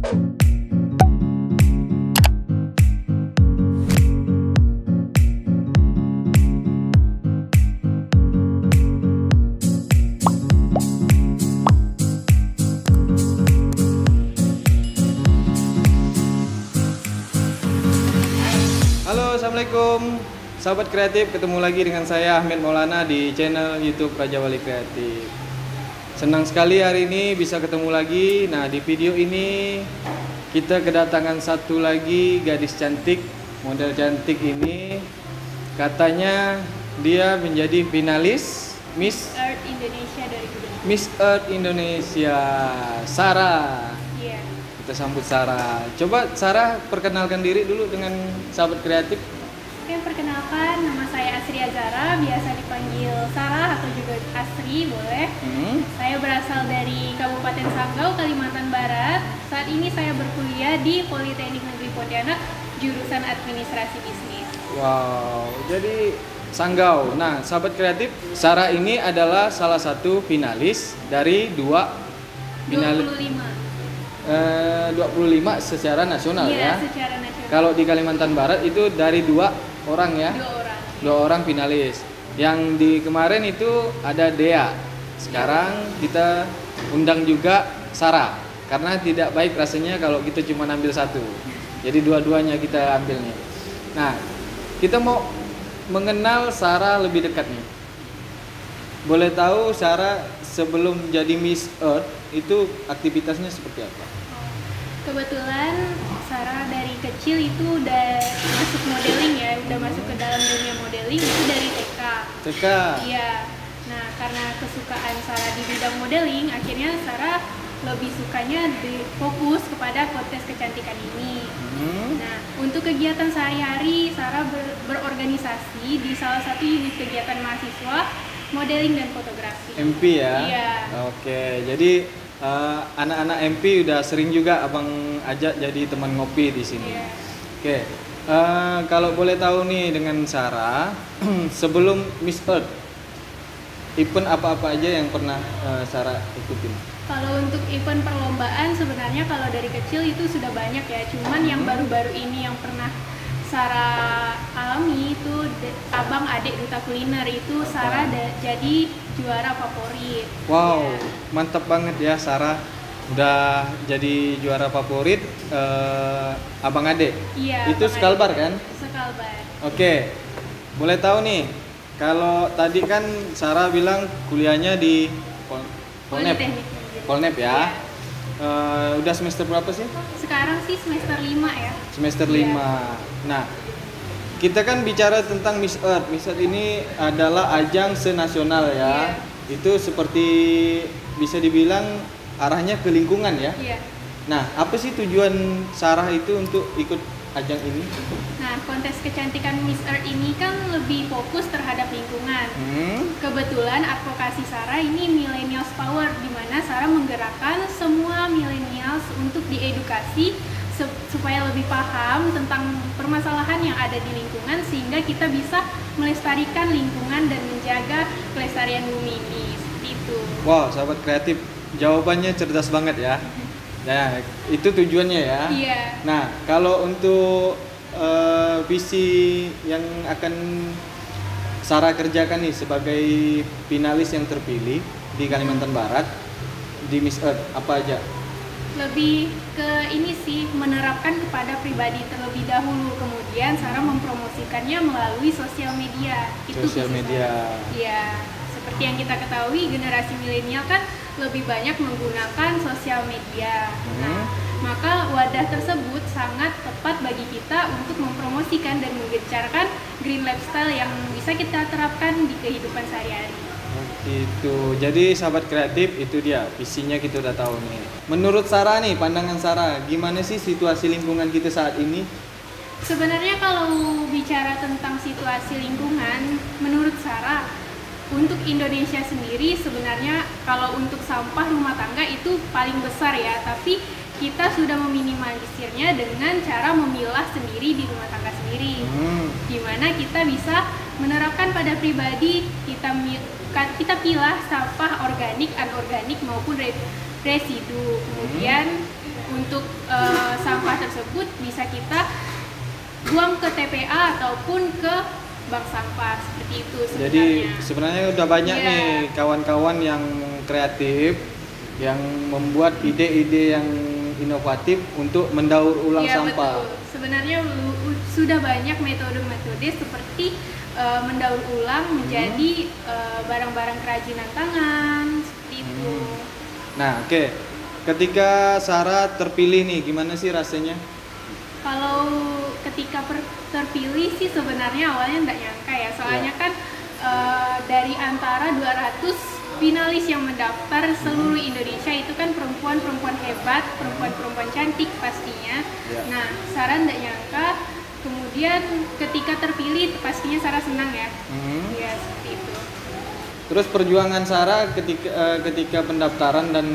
Halo, assalamualaikum sahabat kreatif, ketemu lagi dengan saya Ahmed Maulana di channel YouTube Raja Wali Kreatif. Senang sekali hari ini bisa ketemu lagi. Nah, di video ini kita kedatangan satu lagi gadis cantik, model cantik ini. Katanya dia menjadi finalis Miss Earth Indonesia 2020. Miss Earth Indonesia, Sarah. Iya. Kita sambut Sarah. Coba Sarah perkenalkan diri dulu dengan sahabat kreatif. Oke, perkenalkan, nama saya Asri Azara, biasa dipanggil Sarah atau juga Asri, boleh. Saya berasal dari Kabupaten Sanggau, Kalimantan Barat. Saat ini saya berkuliah di Politeknik Negeri Pontianak, jurusan Administrasi Bisnis. Wow, jadi Sanggau. Nah, sahabat kreatif, Sarah ini adalah salah satu finalis dari 25 secara nasional Iya, ya. secara nasional. Kalau di Kalimantan Barat itu dari 2 orang ya. 2 orang. 2 orang finalis. Yang di kemarin itu ada Dea. Sekarang kita undang juga Sarah karena tidak baik rasanya kalau kita cuma ambil satu. Jadi dua-duanya kita ambil nih. Nah, kita mau mengenal Sarah lebih dekat nih. Boleh tahu Sarah sebelum jadi Miss Earth itu aktivitasnya seperti apa? Kebetulan Sarah dari kecil itu udah masuk modeling ya, udah masuk ke dalam dunia modeling itu dari TK. TK. Iya. Nah, karena kesukaan Sarah di bidang modeling, akhirnya Sarah lebih sukanya fokus kepada kontes kecantikan ini. Nah, untuk kegiatan sehari-hari, Sarah berorganisasi di salah satu unit kegiatan mahasiswa modeling dan fotografi. MP ya? Iya. Oke, jadi anak-anak MP udah sering juga abang ajak jadi teman ngopi di sini. Iya. Oke, kalau boleh tahu nih dengan Sarah, sebelum Miss Earth, event apa-apa aja yang pernah Sarah ikutin? Kalau untuk event perlombaan sebenarnya kalau dari kecil itu sudah banyak ya, cuman yang baru-baru ini yang pernah Sarah alami itu Abang Adek Duta Kuliner itu Sarah jadi juara favorit. Wow, Ya. mantap banget ya Sarah udah jadi juara favorit Abang Ade. Iya. Itu Abang Skalbar Adek. kan? Skalbar. Oke, boleh tahu nih kalau tadi kan Sarah bilang kuliahnya di Polnep, Politeknik. Polnep ya. Iya. Udah semester berapa sih? Sekarang sih semester 5 ya. Semester Iya. 5. Nah, kita kan bicara tentang Miss Earth. Miss Earth ini adalah ajang senasional ya. Iya. Itu seperti bisa dibilang arahnya ke lingkungan ya. Iya. Nah, apa sih tujuan Sarah itu untuk ikut ajang ini? Nah, kontes kecantikan Miss Earth ini kan lebih fokus terhadap lingkungan. Kebetulan advokasi Sarah ini Millennials Power, di mana Sarah menggerakkan semua millennials untuk diedukasi supaya lebih paham tentang permasalahan yang ada di lingkungan sehingga kita bisa melestarikan lingkungan dan menjaga kelestarian bumi ini. Seperti itu. Wow, sahabat kreatif, jawabannya cerdas banget ya. Nah, itu tujuannya ya. Iya. Nah, kalau untuk visi yang akan Sarah kerjakan nih sebagai finalis yang terpilih di Kalimantan Barat di Miss Earth, apa aja? Lebih ke ini sih, menerapkan kepada pribadi terlebih dahulu, kemudian Sarah mempromosikannya melalui sosial media. Itu Sosial visi media. Sarah. Iya, seperti yang kita ketahui generasi milenial kan lebih banyak menggunakan sosial media. Nah, maka wadah tersebut sangat tepat bagi kita untuk mempromosikan dan menggencarkan green lifestyle yang bisa kita terapkan di kehidupan sehari-hari. Itu. Jadi sahabat kreatif, itu dia visinya kita udah tahu nih. Menurut Sarah nih, pandangan Sarah, gimana sih situasi lingkungan kita saat ini? Sebenarnya kalau bicara tentang situasi lingkungan, menurut Sarah, untuk Indonesia sendiri sebenarnya kalau untuk sampah rumah tangga itu paling besar ya, tapi kita sudah meminimalisirnya dengan cara memilah sendiri di rumah tangga sendiri. Dimana kita bisa menerapkan pada pribadi, kita pilah sampah organik, anorganik maupun residu. Kemudian untuk tersebut bisa kita buang ke TPA ataupun ke bank sampah, seperti itu sebenarnya. Jadi sebenarnya udah banyak Iya. nih kawan-kawan yang kreatif yang membuat ide-ide yang inovatif untuk mendaur ulang Iya, sampah. betul. Sebenarnya sudah banyak metode-metode seperti mendaur ulang menjadi barang-barang kerajinan tangan, seperti itu. Nah, oke. Ketika Sarah terpilih nih, gimana sih rasanya? Kalau ketika terpilih sih sebenarnya awalnya nggak nyangka ya, soalnya kan dari antara 200 finalis yang mendaftar seluruh Indonesia itu kan perempuan-perempuan hebat, perempuan-perempuan cantik pastinya. Nah, Sarah nggak nyangka, kemudian ketika terpilih pastinya Sarah senang ya. Ya, seperti itu. Terus perjuangan Sarah ketika pendaftaran dan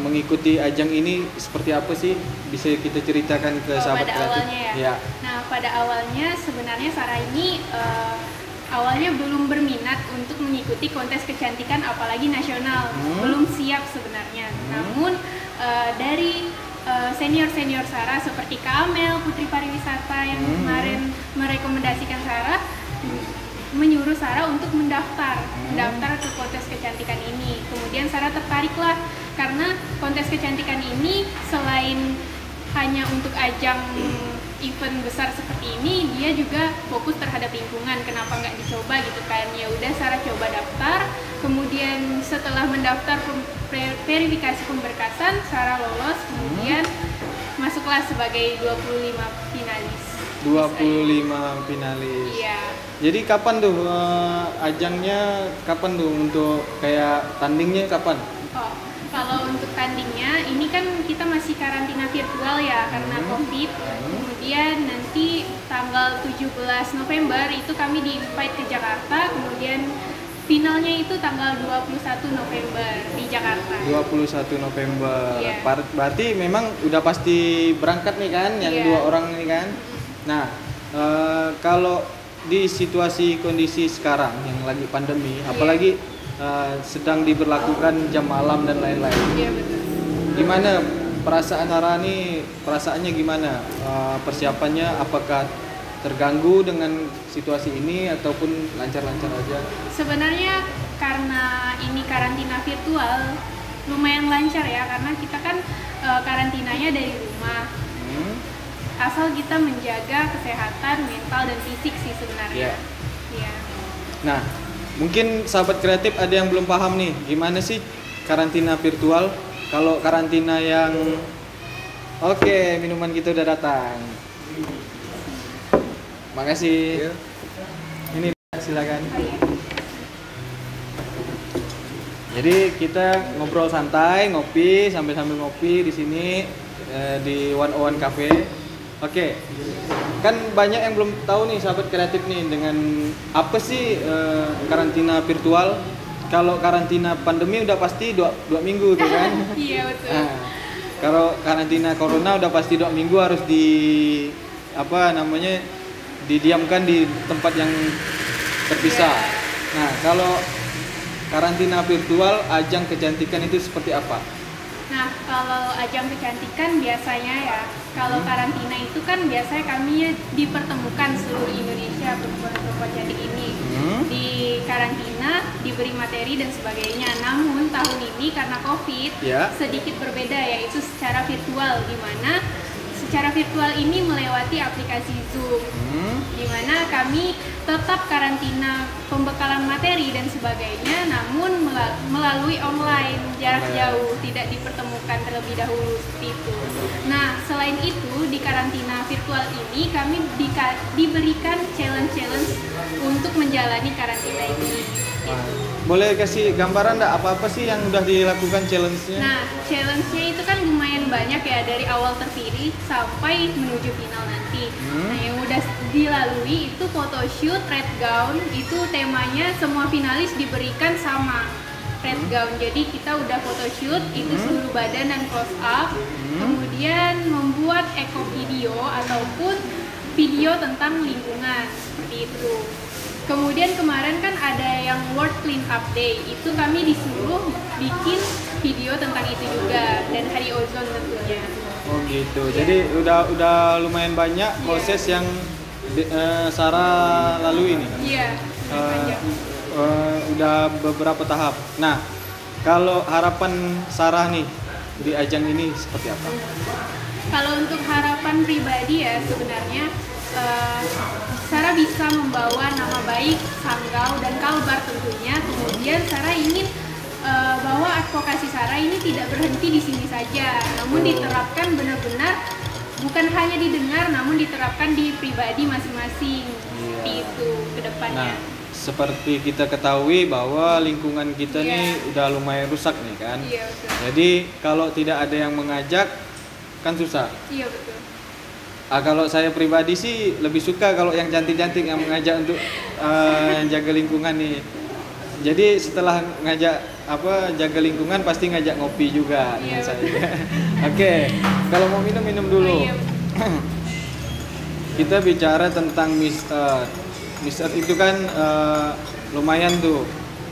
mengikuti ajang ini seperti apa sih? Bisa kita ceritakan ke sahabat Pada kreatif? awalnya ya. Ya. Nah, pada awalnya sebenarnya Sarah ini awalnya belum berminat untuk mengikuti kontes kecantikan apalagi nasional, belum siap sebenarnya. Namun dari senior-senior Sarah seperti Kak Amel, Putri Pariwisata yang kemarin merekomendasikan Sarah, menyuruh Sarah untuk mendaftar ke kontes kecantikan ini. Kemudian Sarah tertariklah karena kontes kecantikan ini selain hanya untuk ajang event besar seperti ini, dia juga fokus terhadap lingkungan. Kenapa nggak dicoba gitu kan? Ya udah, Sarah coba daftar. Kemudian setelah mendaftar verifikasi pemberkasan, Sarah lolos. Kemudian masuklah sebagai 25 finalis. 25 finalis. Iya. Jadi kapan tuh ajangnya? Kapan tuh untuk kayak tandingnya kapan? Oh, kalau untuk tandingnya ini kan kita masih karantina virtual ya karena COVID. Kemudian nanti tanggal 17 November itu kami di-invite ke Jakarta. Kemudian finalnya itu tanggal 21 November di Jakarta. 21 November. Iya. Berarti memang udah pasti berangkat nih kan yang Iya. 2 orang ini kan. Nah, kalau di situasi kondisi sekarang yang lagi pandemi, apalagi sedang diberlakukan jam malam dan lain-lain. Iya, betul. Gimana perasaan Sarah nih? Perasaannya gimana? Persiapannya apakah terganggu dengan situasi ini ataupun lancar-lancar aja? Sebenarnya karena ini karantina virtual lumayan lancar ya, karena kita kan karantinanya dari rumah. Asal kita menjaga kesehatan mental dan fisik sih sebenarnya. Iya. Nah, mungkin sahabat kreatif ada yang belum paham nih, gimana sih karantina virtual? Kalau karantina yang oke, minuman kita udah datang. Makasih. Ini silakan. Jadi kita ngobrol santai, ngopi sambil ngopi di sini di 101 Cafe. Oke, kan banyak yang belum tahu nih sahabat kreatif nih dengan apa sih karantina virtual. Kalau karantina pandemi udah pasti 2 minggu tuh kan. Iya, betul. Nah, kalau karantina corona udah pasti 2 minggu harus didiamkan di tempat yang terpisah. Nah, kalau karantina virtual ajang kecantikan itu seperti apa? Nah, kalau ajang kecantikan biasanya ya, kalau karantina itu kan biasanya kami dipertemukan seluruh Indonesia perempuan-perempuan cantik ini. Di karantina, diberi materi dan sebagainya. Namun tahun ini karena COVID sedikit berbeda, yaitu secara virtual, di mana secara virtual ini melewati aplikasi Zoom, di mana kami tetap karantina pembekalan materi dan sebagainya, namun melalui online jarak jauh, tidak dipertemukan terlebih dahulu seperti itu. Nah, selain itu di karantina virtual ini kami diberikan challenge-challenge untuk menjalani karantina ini. Boleh kasih gambaran enggak apa-apa sih yang udah dilakukan challenge-nya? Nah, challenge-nya itu kan lumayan banyak ya, dari awal terpilih sampai menuju final nanti. Nah, yang udah dilalui itu photoshoot, red gown, itu temanya semua finalis diberikan sama red gown. Jadi kita udah photoshoot, itu seluruh badan dan close up. Kemudian membuat eco video ataupun video tentang lingkungan, seperti itu. Kemudian kemarin kan ada yang World Clean Up Day, itu kami disuruh bikin video tentang itu juga, dan Hari Ozon tentunya. Oh gitu. Jadi udah lumayan banyak proses yang Sarah lalui ini. Iya, panjang. Udah beberapa tahap. Nah, kalau harapan Sarah nih di ajang ini seperti apa? Kalau untuk harapan pribadi ya sebenarnya Sarah bisa membawa nama baik Sanggau dan Kalbar tentunya. Kemudian Sarah ingin bahwa advokasi Sarah ini tidak berhenti di sini saja, namun diterapkan benar-benar bukan hanya didengar, namun diterapkan di pribadi masing-masing. Seperti itu ke depannya. Nah, seperti kita ketahui bahwa lingkungan kita nih udah lumayan rusak nih kan. Iya, betul. Jadi kalau tidak ada yang mengajak kan susah. Iya, betul. Kalau saya pribadi sih lebih suka kalau yang cantik-cantik yang mengajak untuk jaga lingkungan nih. Jadi setelah ngajak jaga lingkungan pasti ngajak ngopi juga dengan saya. Oke, kalau mau minum dulu. Kita bicara tentang Miss Earth. Miss Earth itu kan lumayan tuh.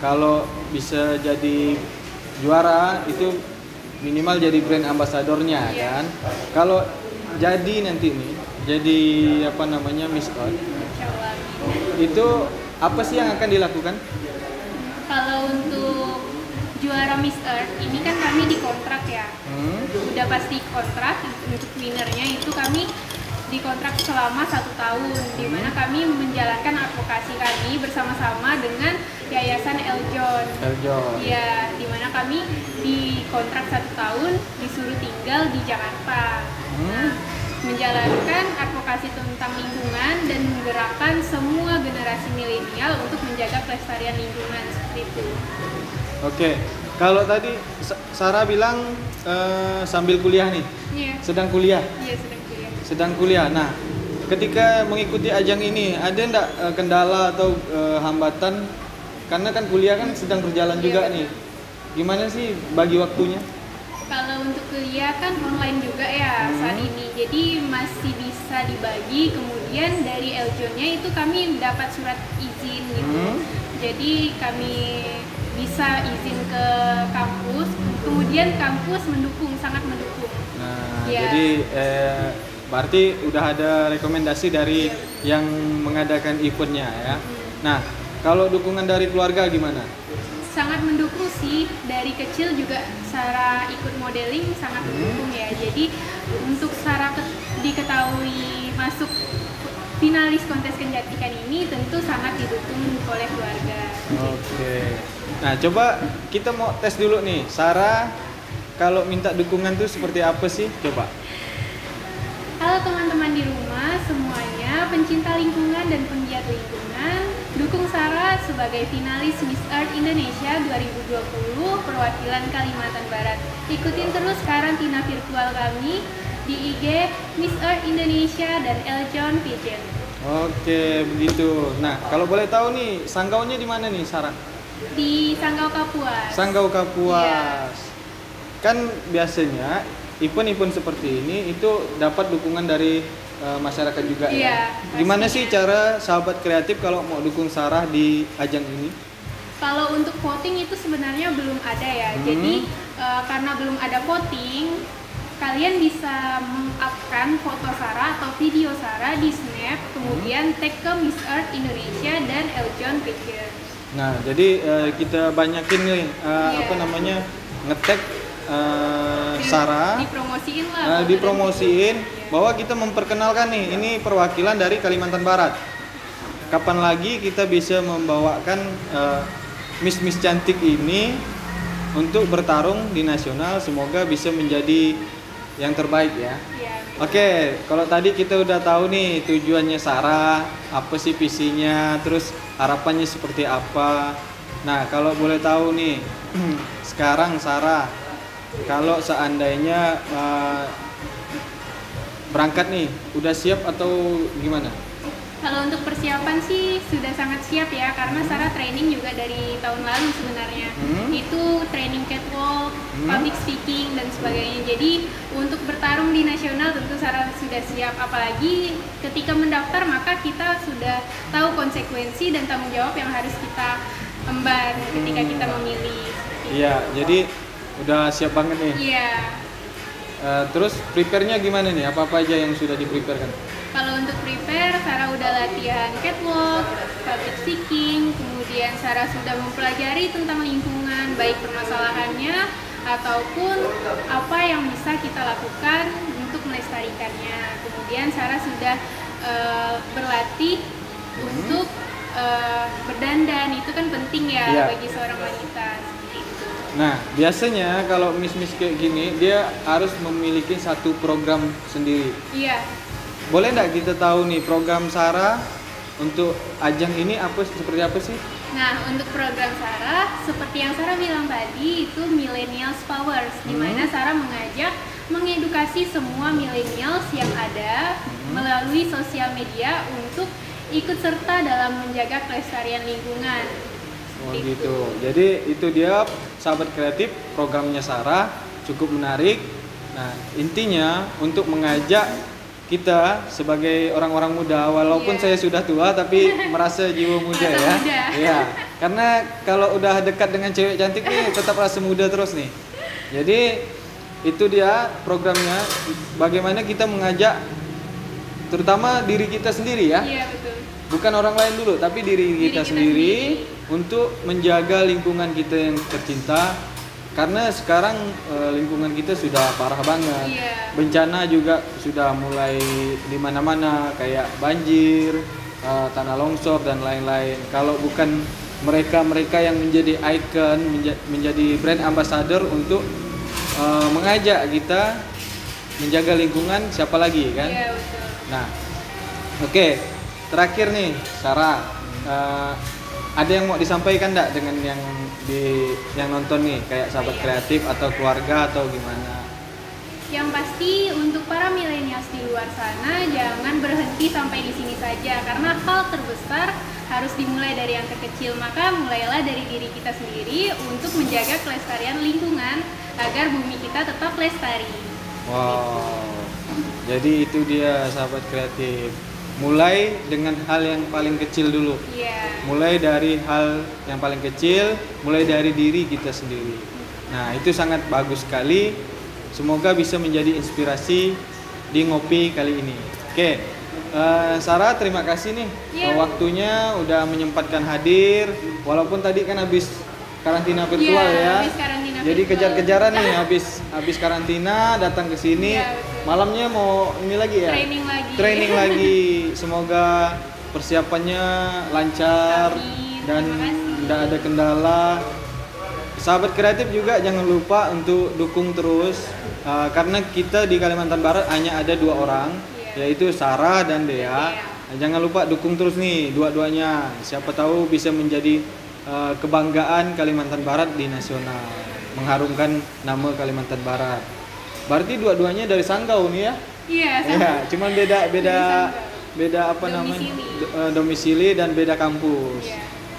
Kalau bisa jadi juara itu minimal jadi brand ambasadornya kan. Kalau jadi nanti nih jadi Miss Earth, itu apa sih yang akan dilakukan? Kalau untuk juara Miss Earth ini kan kami dikontrak ya, udah pasti kontrak. Untuk winnernya itu kami dikontrak selama 1 tahun, di mana kami menjalankan advokasi kami bersama-sama dengan Yayasan Eljon. Ya, di mana kami dikontrak 1 tahun, disuruh tinggal di Jakarta. Nah, menjalankan advokasi tentang lingkungan dan menggerakkan semua generasi milenial untuk menjaga kelestarian lingkungan seperti itu. Oke, kalau tadi Sarah bilang sambil kuliah nih, sedang kuliah. Iya, Sedang kuliah. Nah, ketika mengikuti ajang ini ada enggak kendala atau hambatan? Karena kan kuliah kan sedang berjalan juga nih. Gimana sih bagi waktunya? Kalau untuk kuliah kan online juga ya saat ini, jadi masih bisa dibagi. Kemudian dari Eljonnya itu kami dapat surat izin gitu, jadi kami bisa izin ke kampus. Kemudian kampus sangat mendukung. Nah, jadi berarti udah ada rekomendasi dari yang mengadakan eventnya ya. Nah, kalau dukungan dari keluarga gimana? Sangat mendukung sih, dari kecil juga Sarah ikut modeling sangat mendukung ya. Jadi untuk Sarah diketahui masuk finalis kontes kecantikan ini tentu sangat didukung oleh keluarga. Oke. Nah, coba kita mau tes dulu nih, Sarah kalau minta dukungan tuh seperti apa sih? Coba. Halo teman-teman di rumah semuanya, pencinta lingkungan dan penggiat lingkungan, dukung Sarah sebagai finalis Miss Earth Indonesia 2020 perwakilan Kalimantan Barat. Ikutin terus karantina virtual kami di IG Miss Earth Indonesia dan Eljon Pageant. Oke, begitu. Nah, kalau boleh tahu nih, sanggaunya di mana nih, Sarah? Di Sanggau Kapuas. Sanggau Kapuas. Kan biasanya event-event seperti ini itu dapat dukungan dari masyarakat juga ya. Gimana sih cara sahabat kreatif kalau mau dukung Sarah di ajang ini? Kalau untuk voting itu sebenarnya belum ada ya. Jadi karena belum ada voting, kalian bisa meng-upkan foto Sarah atau video Sarah di Snap, kemudian tag ke Miss Earth Indonesia dan Eljon Pageant. Nah, jadi kita banyakin nih nge-tag Sarah, dipromosiin lah. Dipromosiin bahwa kita memperkenalkan nih, ini perwakilan dari Kalimantan Barat. Kapan lagi kita bisa membawakan Miss cantik ini untuk bertarung di nasional, semoga bisa menjadi yang terbaik ya. Oke, kalau tadi kita udah tahu nih tujuannya Sarah, apa sih visinya, terus harapannya seperti apa. Nah, kalau boleh tahu nih, sekarang Sarah, kalau seandainya berangkat nih, udah siap atau gimana? Kalau untuk persiapan sih sudah sangat siap ya, karena Sarah training juga dari tahun lalu sebenarnya. Itu training catwalk, public speaking dan sebagainya. Jadi untuk bertarung di nasional tentu Sarah sudah siap. Apalagi ketika mendaftar maka kita sudah tahu konsekuensi dan tanggung jawab yang harus kita emban ketika kita memilih. Iya, jadi udah siap banget nih. Iya. Terus prepare-nya gimana nih? Apa-apa aja yang sudah di-prepare-kan? Kalau untuk prepare, Sarah udah latihan catwalk, public speaking, kemudian Sarah sudah mempelajari tentang lingkungan, baik permasalahannya ataupun apa yang bisa kita lakukan untuk melestarikannya. Kemudian Sarah sudah berlatih untuk berdandan, itu kan penting ya bagi seorang wanita. Seperti itu. Nah, biasanya kalau miss-miss kayak gini, dia harus memiliki satu program sendiri. Iya. Boleh nggak kita tahu nih program Sarah untuk ajang ini seperti apa sih? Nah, untuk program Sarah, seperti yang Sarah bilang tadi, itu Millennials Powers, di mana Sarah mengedukasi semua millennials yang ada melalui sosial media untuk ikut serta dalam menjaga kelestarian lingkungan. Oh gitu. Jadi itu dia sahabat kreatif, programnya Sarah cukup menarik. Nah, intinya untuk mengajak kita sebagai orang-orang muda, walaupun saya sudah tua tapi merasa jiwa muda ya. Iya. Karena kalau udah dekat dengan cewek cantik nih tetap rasa muda terus nih. Jadi itu dia programnya, bagaimana kita mengajak terutama diri kita sendiri ya. Iya, betul. Bukan orang lain dulu, tapi diri kita sendiri untuk menjaga lingkungan kita yang tercinta. Karena sekarang lingkungan kita sudah parah banget. Bencana juga sudah mulai di mana-mana, kayak banjir, tanah longsor dan lain-lain. Kalau bukan mereka yang menjadi icon, menjadi brand ambassador untuk mengajak kita menjaga lingkungan, siapa lagi kan? Iya, betul. Nah, oke. Terakhir nih, Sarah, ada yang mau disampaikan enggak dengan yang nonton nih, kayak sahabat kreatif atau keluarga atau gimana? Yang pasti untuk para milenials di luar sana, jangan berhenti sampai di sini saja, karena hal terbesar harus dimulai dari yang terkecil. Maka mulailah dari diri kita sendiri untuk menjaga kelestarian lingkungan agar bumi kita tetap lestari. Wow. Jadi itu dia sahabat kreatif. Mulai dengan hal yang paling kecil dulu. Mulai dari hal yang paling kecil, mulai dari diri kita sendiri. Nah, itu sangat bagus sekali. Semoga bisa menjadi inspirasi di ngopi kali ini. Oke, Sarah, terima kasih nih waktunya udah menyempatkan hadir. Walaupun tadi kan habis karantina virtual ya. Jadi kejar-kejaran nih habis karantina datang ke sini. Malamnya mau ini lagi ya? Training lagi. Semoga persiapannya lancar. Dan tidak ada kendala. Sahabat kreatif juga jangan lupa untuk dukung terus, karena kita di Kalimantan Barat hanya ada 2 orang, yaitu Sarah dan Dea. Jangan lupa dukung terus nih dua-duanya. Siapa tahu bisa menjadi kebanggaan Kalimantan Barat di nasional, mengharumkan nama Kalimantan Barat. Berarti dua-duanya dari Sanggau nih ya? Iya, cuman beda apa namanya? Domisili dan beda kampus.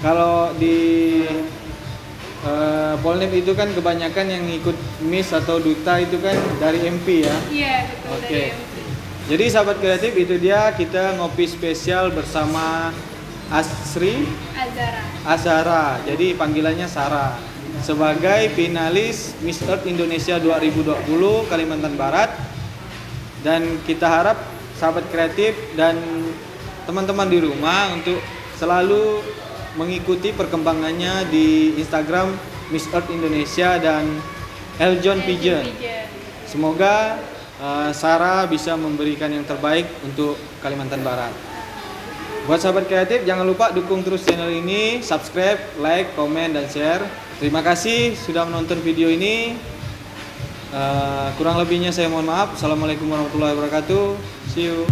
Kalau di Polnip itu kan kebanyakan yang ikut Miss atau Duta itu kan dari MP ya? Iya, betul. Oke. Jadi sahabat kreatif, itu dia kita ngopi spesial bersama Azhara. Jadi panggilannya Sarah. Sebagai finalis Miss Earth Indonesia 2020 Kalimantan Barat. Dan kita harap sahabat kreatif dan teman-teman di rumah untuk selalu mengikuti perkembangannya di Instagram Miss Earth Indonesia dan Eljon Pigeon. Semoga Sarah bisa memberikan yang terbaik untuk Kalimantan Barat. Buat sahabat kreatif, jangan lupa dukung terus channel ini, subscribe, like, komen, dan share. Terima kasih sudah menonton video ini. Kurang lebihnya saya mohon maaf. Assalamualaikum warahmatullahi wabarakatuh. See you.